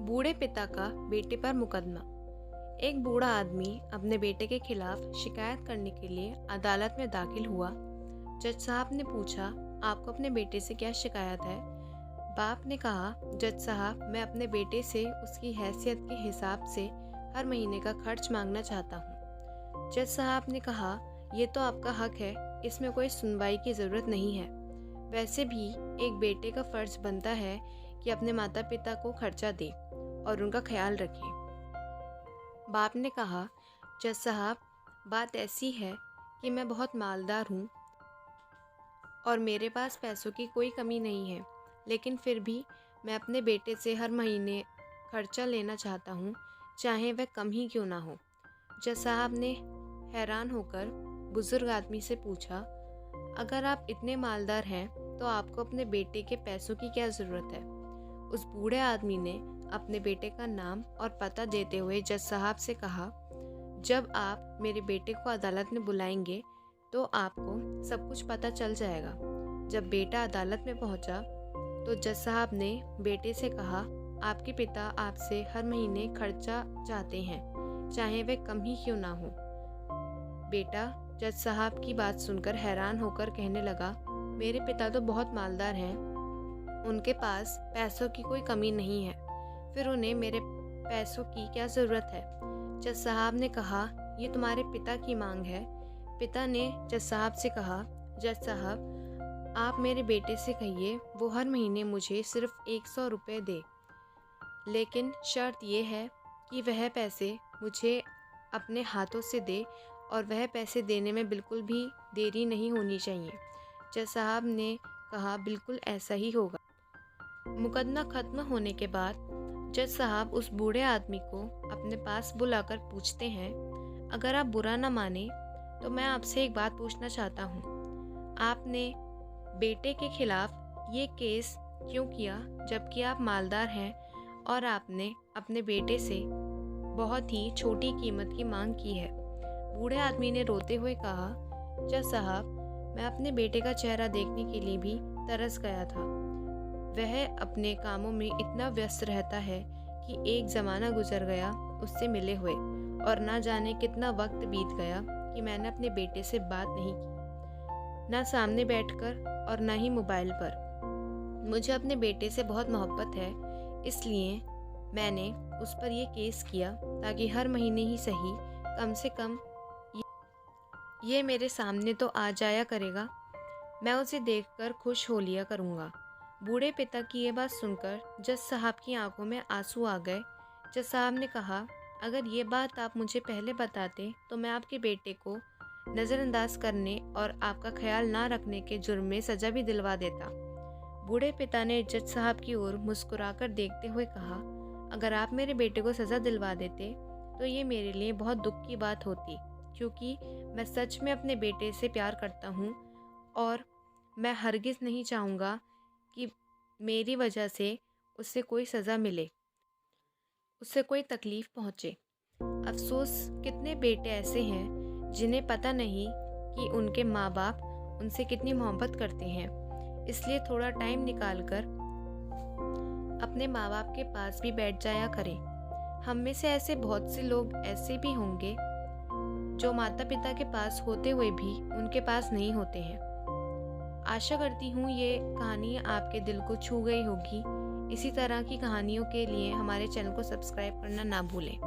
बूढ़े पिता का बेटे पर मुकदमा। एक बूढ़ा आदमी अपने बेटे के खिलाफ शिकायत करने के लिए अदालत में दाखिल हुआ। जज साहब ने पूछा, आपको अपने बेटे से क्या शिकायत है? बाप ने कहा, जज साहब, मैं अपने बेटे से उसकी हैसियत के हिसाब से हर महीने का खर्च मांगना चाहता हूँ। जज साहब ने कहा, ये तो आपका हक है, इसमें कोई सुनवाई की ज़रूरत नहीं है। वैसे भी एक बेटे का फ़र्ज बनता है कि अपने माता पिता को खर्चा दे और उनका ख्याल रखे। बाप ने कहा, जज साहब, बात ऐसी है कि मैं बहुत मालदार हूँ और मेरे पास पैसों की कोई कमी नहीं है, लेकिन फिर भी मैं अपने बेटे से हर महीने खर्चा लेना चाहता हूँ, चाहे वह कम ही क्यों ना हो। जज साहब ने हैरान होकर बुजुर्ग आदमी से पूछा, अगर आप इतने मालदार हैं तो आपको अपने बेटे के पैसों की क्या ज़रूरत है? उस बूढ़े आदमी ने अपने बेटे का नाम और पता देते हुए जज साहब से कहा, जब आप मेरे बेटे को अदालत में बुलाएंगे तो आपको सब कुछ पता चल जाएगा। जब बेटा अदालत में पहुंचा तो जज साहब ने बेटे से कहा, आपके पिता आपसे हर महीने खर्चा चाहते हैं, चाहे वह कम ही क्यों ना हो। बेटा जज साहब की बात सुनकर हैरान होकर कहने लगा, मेरे पिता तो बहुत मालदार हैं, उनके पास पैसों की कोई कमी नहीं है, फिर उन्हें मेरे पैसों की क्या ज़रूरत है? जज साहब ने कहा, ये तुम्हारे पिता की मांग है। पिता ने जज साहब से कहा, जज साहब, आप मेरे बेटे से कहिए वो हर महीने मुझे सिर्फ 100 रुपये दे, लेकिन शर्त यह है कि वह पैसे मुझे अपने हाथों से दे और वह पैसे देने में बिल्कुल भी देरी नहीं होनी चाहिए। जज साहब ने कहा, बिल्कुल ऐसा ही होगा। मुकदमा खत्म होने के बाद जज साहब उस बूढ़े आदमी को अपने पास बुलाकर पूछते हैं, अगर आप बुरा ना माने तो मैं आपसे एक बात पूछना चाहता हूँ। आपने बेटे के खिलाफ ये केस क्यों किया जबकि आप मालदार हैं और आपने अपने बेटे से बहुत ही छोटी कीमत की मांग की है? बूढ़े आदमी ने रोते हुए कहा, जज साहब, मैं अपने बेटे का चेहरा देखने के लिए भी तरस गया था। वह अपने कामों में इतना व्यस्त रहता है कि एक ज़माना गुजर गया उससे मिले हुए, और ना जाने कितना वक्त बीत गया कि मैंने अपने बेटे से बात नहीं की, ना सामने बैठकर और ना ही मोबाइल पर। मुझे अपने बेटे से बहुत मोहब्बत है, इसलिए मैंने उस पर यह केस किया ताकि हर महीने ही सही, कम से कम ये मेरे सामने तो आ जाया करेगा, मैं उसे देखकर खुश हो लिया करूँगा। बूढ़े पिता की ये बात सुनकर जज साहब की आंखों में आंसू आ गए। जज साहब ने कहा, अगर ये बात आप मुझे पहले बताते तो मैं आपके बेटे को नज़रअंदाज करने और आपका ख्याल ना रखने के जुर्म में सज़ा भी दिलवा देता। बूढ़े पिता ने जज साहब की ओर मुस्कुराकर देखते हुए कहा, अगर आप मेरे बेटे को सज़ा दिलवा देते तो ये मेरे लिए बहुत दुख की बात होती, क्योंकि मैं सच में अपने बेटे से प्यार करता हूँ और मैं हरगिज़ नहीं चाहूँगा कि मेरी वजह से उससे कोई सज़ा मिले, उससे कोई तकलीफ़ पहुँचे। अफ़सोस, कितने बेटे ऐसे हैं जिन्हें पता नहीं कि उनके माँ बाप उनसे कितनी मोहब्बत करते हैं, इसलिए थोड़ा टाइम निकालकर अपने माँ बाप के पास भी बैठ जाया करें। हम में से ऐसे बहुत से लोग ऐसे भी होंगे जो माता पिता के पास होते हुए भी उनके पास नहीं होते हैं। आशा करती हूँ ये कहानी आपके दिल को छू गई होगी। इसी तरह की कहानियों के लिए हमारे चैनल को सब्सक्राइब करना ना भूलें।